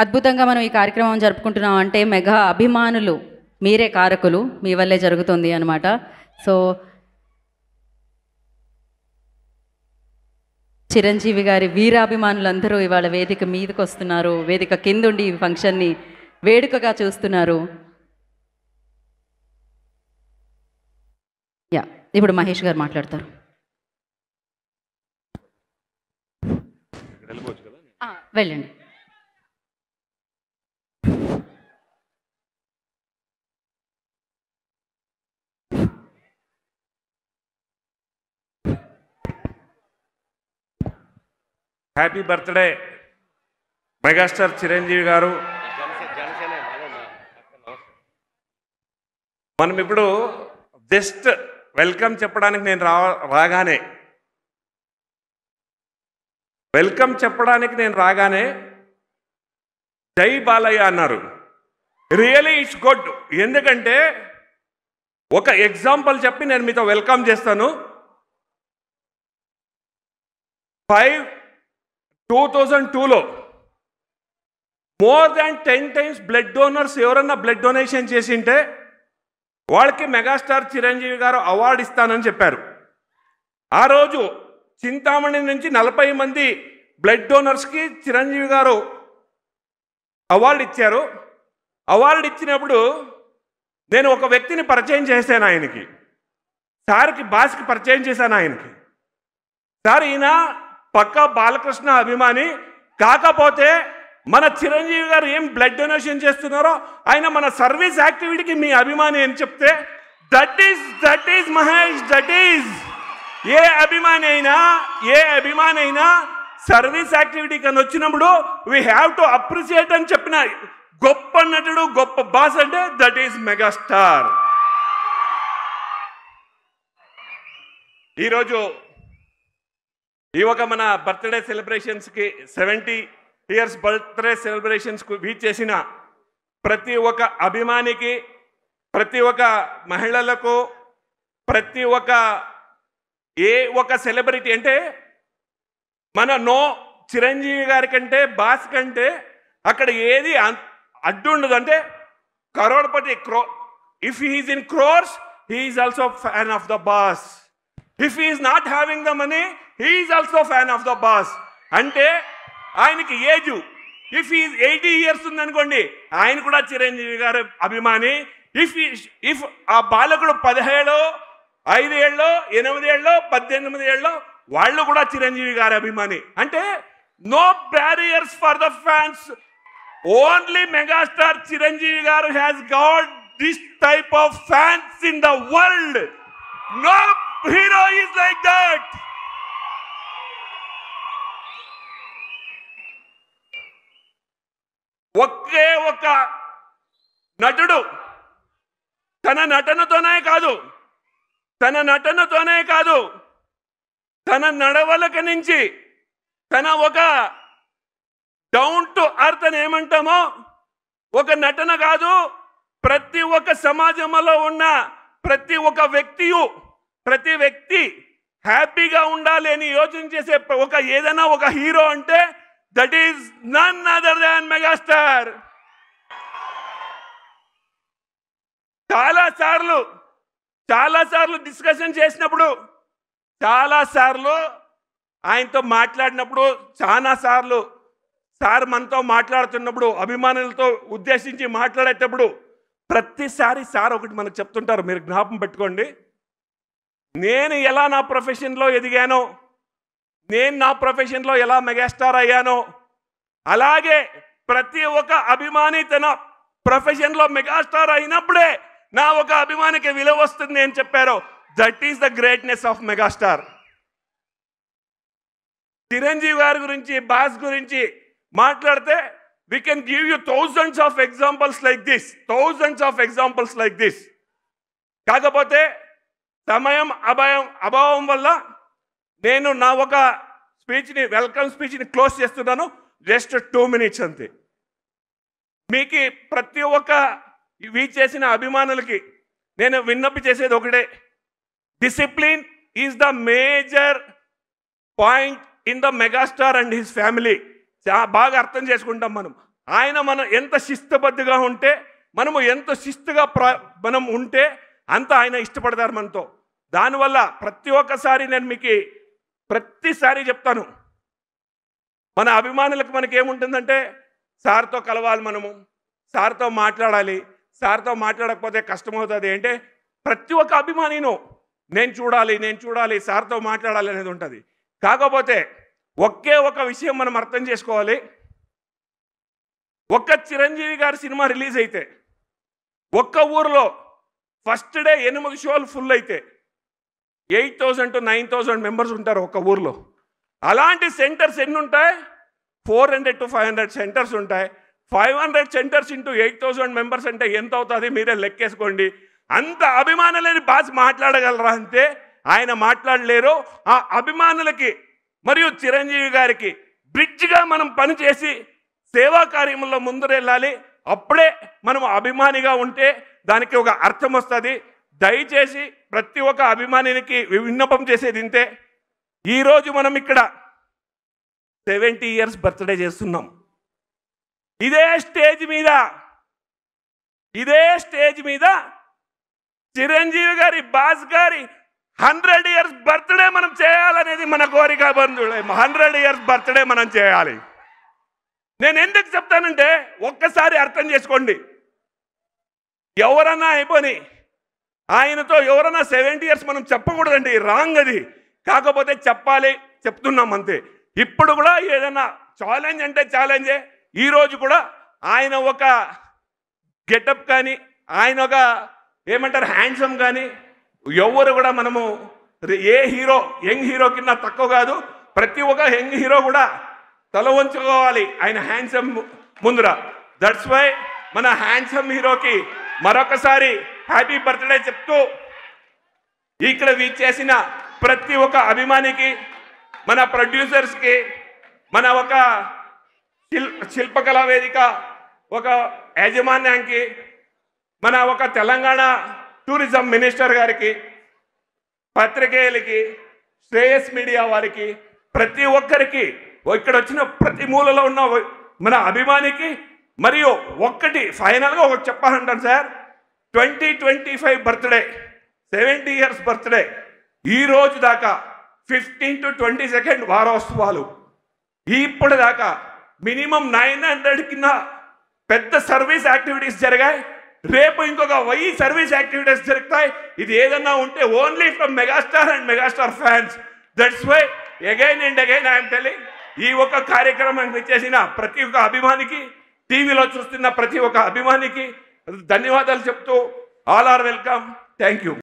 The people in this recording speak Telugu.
అద్భుతంగా మనం ఈ కార్యక్రమం జరుపుకుంటున్నాం అంటే మెగా అభిమానులు మీరే కారకులు, మీ వల్లే జరుగుతుంది అన్నమాట. సో చిరంజీవి గారి వీరాభిమానులందరూ ఇవాళ వేదిక మీదకి వస్తున్నారు, వేదిక కిందుండి ఈ ఫంక్షన్ని వేడుకగా చూస్తున్నారు. యా, ఇప్పుడు మహేష్ గారు మాట్లాడతారు. వెళ్ళండి. హ్యాపీ బర్త్డే మెగాస్టార్ చిరంజీవి గారు. మనం ఇప్పుడు జస్ట్ వెల్కమ్ చెప్పడానికి నేను రాగానే జై బాలయ్య అన్నారు. Really it's good. ఎందుకంటే ఒక ఎగ్జాంపుల్ చెప్పి నేను మీతో వెల్కమ్ చేస్తాను. 2002లో more than 10 times blood donors ఎవరన్నా బ్లడ్ డొనేషన్ చేసింటే వాళ్ళకి మెగాస్టార్ చిరంజీవి గారు అవార్డు ఇస్తానని చెప్పారు. ఆ రోజు చింతామణి నుంచి 40 మంది బ్లడ్ డోనర్స్కి చిరంజీవి గారు అవార్డు ఇచ్చారు. అవార్డు ఇచ్చినప్పుడు నేను ఒక వ్యక్తిని పరిచయం చేశాను ఆయనకి, సార్కి బాస్కి పరిచయం చేశాను ఆయనకి. సార్ ఈయన పక్కా బాలకృష్ణ అభిమాని, కాకపోతే మన చిరంజీవి గారు ఏం బ్లడ్ డొనేషన్ చేస్తున్నారో ఆయన మన సర్వీస్ యాక్టివిటీకి మీ అభిమాని అని చెప్తే that is Mahesh, that is a అభిమాని అయినా సర్వీస్ యాక్టివిటీ కన్నా వచ్చినప్పుడు వీ హ్యావ్ టు అప్రిషియేట్ అని చెప్పిన గొప్ప నటుడు, గొప్ప బాస్ అంటే దట్ ఈస్ మెగాస్టార్. ఈరోజు ఈ ఒక మన బర్త్డే సెలబ్రేషన్స్కి 70 years బర్త్డే సెలబ్రేషన్స్కు వీచ్ చేసిన ప్రతి ఒక్క అభిమానికి, ప్రతి ఒక్క మహిళలకు, ప్రతి ఒక్క ఏ ఒక సెలబ్రిటీ అంటే మన చిరంజీవి గారి కంటే బాస్ కంటే అక్కడ ఏది అడ్డు ఉండదు. అంటే crorepati if he is in crores he is also fan of the boss. If he is not having the money he is also fan of the boss. అంటే ఆయనకి ఏజ్ ఇఫ్ హీ 80 years ఉందనుకోండి ఆయన కూడా చిరంజీవి గారు అభిమాని. ఇఫ్ ఆ బాలకుడు 17, 5 ఏళ్ళో, 8 ఏళ్ళో, 18 ఏళ్ళో వాళ్ళు కూడా చిరంజీవి గారి అభిమాని. అంటే no barriers for the fans. Only megastar Chiranjeevi గారు has got this type of fans in the world. No hero is like that. ఒకే ఒక నటుడు తన నటనతోనే కాదు తన నడవలక నుంచి తన ఒక డౌన్ టు అర్త్ అని ఏమంటామో ఒక నటన కాదు, ప్రతి ఒక్క సమాజంలో ఉన్న ప్రతి వ్యక్తి హ్యాపీగా ఉండాలి అని యోచన చేసే ఏదైనా ఒక హీరో అంటే that is none other than Megastar. చాలాసార్లు డిస్కషన్ చేసినప్పుడు, చాలాసార్లు ఆయనతో మాట్లాడినప్పుడు, చాలాసార్లు సార్ మనతో మాట్లాడుతున్నప్పుడు, అభిమానులతో ఉద్దేశించి మాట్లాడేటప్పుడు ప్రతిసారి సార్ ఒకటి మనకు చెప్తుంటారు, మీరు జ్ఞాపకం పెట్టుకోండి. నేను ఎలా నా ప్రొఫెషన్లో ఎదిగానో, నేను నా ప్రొఫెషన్లో ఎలా మెగాస్టార్ అయ్యానో, అలాగే ప్రతి ఒక్క అభిమాని తన ప్రొఫెషన్లో మెగాస్టార్ అయినప్పుడే నా ఒక అభిమానికి విలువ వస్తుంది అని చెప్పారు. That is the greatness of megastar. Chiranjeevi గారి గురించి, బాస్ గురించి మాట్లాడితే we can give you thousands of examples like this. కాకపోతే సమయం అభావం వల్ల నేను నా ఒక స్పీచ్ని, వెల్కమ్ స్పీచ్ని క్లోజ్ చేస్తున్నాను. జస్ట్ 2 minutes అంతే. మీకు ప్రతి ఒక్క చేసిన అభిమానులకి నేను విన్నపి చేసేది ఒకటే, discipline is the major point in the megastar and his family. బాగా అర్థం చేసుకుంటాం మనం. ఆయన మనం ఎంత శిస్తబద్ధగా ఉంటే, మనము ఎంత శిస్తుగా మనం ఉంటే అంత ఆయన ఇష్టపడతారు మనతో. దానివల్ల ప్రతి ఒక్కసారి నేను మీకు ప్రతిసారి చెప్తాను, మన అభిమానులకు మనకేముంటుందంటే సార్తో కలవాలి, మనము సార్తో మాట్లాడాలి, సార్తో మాట్లాడకపోతే కష్టమవుతుంది అంటే ప్రతి ఒక్క అభిమానిను నేను చూడాలి సార్తో మాట్లాడాలి అనేది ఉంటుంది. కాకపోతే ఒకే ఒక విషయం మనం అర్థం చేసుకోవాలి, ఒక్క చిరంజీవి గారి సినిమా రిలీజ్ అయితే ఒక్క ఊరిలో ఫస్ట్ డే 8 షోలు ఫుల్ అయితే 8,000 to 9,000 మెంబర్స్ ఉంటారు ఒక్క ఊర్లో. అలాంటి సెంటర్స్ ఎన్ని ఉంటాయి? 400 to 500 సెంటర్స్ ఉంటాయి. 500 సెంటర్స్ ఇంటూ 8,000 మెంబర్స్ అంటే ఎంత అవుతుంది మీరే లెక్కేసుకోండి. అంత అభిమానులని బాస్ మాట్లాడగలరా అంటే ఆయన మాట్లాడలేరు. ఆ అభిమానులకి మరియు చిరంజీవి గారికి బ్రిడ్జ్గా మనం పనిచేసి సేవా కార్యంలో ముందరెళ్ళాలి. అప్పుడే మనం అభిమానిగా ఉంటే దానికి ఒక అర్థం వస్తుంది. దయచేసి ప్రతి ఒక్క అభిమానికి విన్నపం చేసేది ఇంతే, ఈరోజు మనం ఇక్కడ 70 years బర్త్డే చేస్తున్నాం. ఇదే స్టేజ్ మీద చిరంజీవి గారి బాస్ గారి 100 years బర్త్డే మనం చేయాలనేది మన కోరిక బంధువులు. 100 years బర్త్డే మనం చేయాలి. నేను ఎందుకు చెప్తానంటే ఒక్కసారి అర్థం చేసుకోండి, ఎవరన్నా అయిపోయి ఆయనతో ఎవరన్నా 70 years మనం చెప్పకూడదండి, రాంగ్ అది. కాకపోతే చెప్పాలి, చెప్తున్నాం అంతే. ఇప్పుడు కూడా ఏదైనా ఛాలెంజ్ అంటే ఛాలెంజే. ఈరోజు కూడా ఆయన ఒక గెటప్ కానీ, ఆయన ఒక ఏమంటారు హ్యాండ్సమ్ కానీ, ఎవరు కూడా మనము ఏ హీరో యంగ్ హీరో కింద తక్కువ కాదు. ప్రతి ఒక్క యంగ్ హీరో కూడా తల వంచుకోవాలి ఆయన హ్యాండ్సమ్ ముందర. దట్స్ వై మన హ్యాండ్సమ్ హీరోకి మరొకసారి హ్యాపీ బర్త్డే చెప్తూ, ఇక్కడ చేసిన ప్రతి ఒక్క అభిమానికి, మన ప్రొడ్యూసర్స్కి, మన ఒక శిల్పకళా వేదిక ఒక యాజమాన్యానికి, మన ఒక తెలంగాణ టూరిజం మినిస్టర్ గారికి, పత్రికేయులకి, శ్రేయస్ మీడియా వారికి, ప్రతి ఒక్కరికి, ఇక్కడ వచ్చిన ప్రతి మూలలో ఉన్న మన అభిమానికి, మరియు ఒక్కటి ఫైనల్గా ఒకటి చెప్పాలంటాను సార్, 2025 బర్త్డే 70 years బర్త్డే ఈ రోజు దాకా 15 to 22 వారోత్సవాలు, ఇప్పుడు దాకా మినిమం 900 కింద పెద్ద సర్వీస్ యాక్టివిటీస్ జరిగాయి. రేపు ఇంకొక 1000 సర్వీస్ యాక్టివిటీస్ జరుగుతాయి. ఇది ఏదన్నా ఉంటే only from Megastar and Megastar fans. That's why again and again I'm telling, ఈ ఒక్క కార్యక్రమం చేసిన ప్రతి ఒక్క అభిమానికి, టీవీలో చూస్తున్న ప్రతి ఒక్క అభిమానికి ధన్యవాదాలు చెప్తూ all are welcome. Thank you.